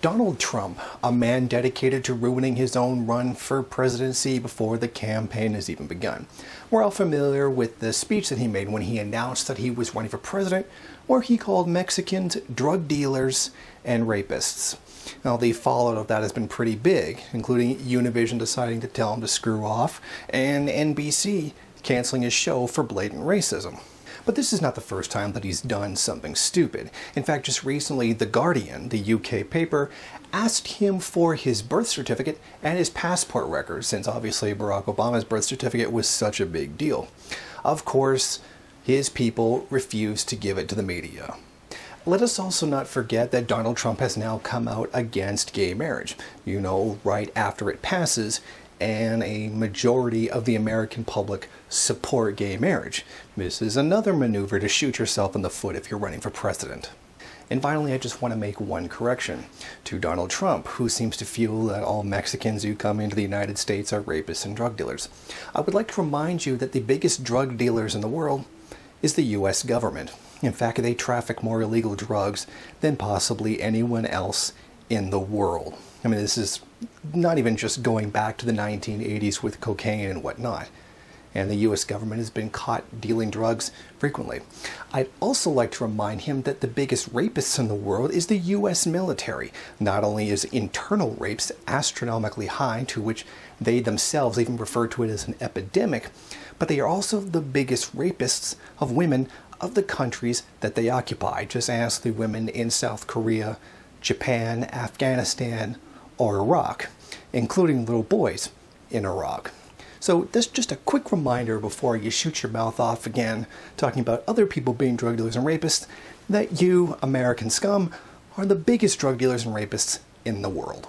Donald Trump, a man dedicated to ruining his own run for presidency before the campaign has even begun. We're all familiar with the speech that he made when he announced that he was running for president, where he called Mexicans drug dealers and rapists. Now, the fallout of that has been pretty big, including Univision deciding to tell him to screw off, and NBC canceling his show for blatant racism. But this is not the first time that he's done something stupid. In fact, just recently, The Guardian, the UK paper, asked him for his birth certificate and his passport records, since obviously Barack Obama's birth certificate was such a big deal. Of course, his people refused to give it to the media. Let us also not forget that Donald Trump has now come out against gay marriage. You know, right after it passes, and a majority of the American public support gay marriage. This is another maneuver to shoot yourself in the foot if you're running for president. And finally, I just want to make one correction to Donald Trump, who seems to feel that all Mexicans who come into the United States are rapists and drug dealers. I would like to remind you that the biggest drug dealers in the world is the US government. In fact, they traffic more illegal drugs than possibly anyone else in the world. I mean, this is not even just going back to the 1980s with cocaine and whatnot. And the US government has been caught dealing drugs frequently. I'd also like to remind him that the biggest rapists in the world is the US military. Not only is internal rapes astronomically high, to which they themselves even refer to it as an epidemic, but they are also the biggest rapists of women of the countries that they occupy. Just ask the women in South Korea, Japan, Afghanistan, or Iraq, including little boys in Iraq. So this is just a quick reminder before you shoot your mouth off again, talking about other people being drug dealers and rapists, that you, American scum, are the biggest drug dealers and rapists in the world.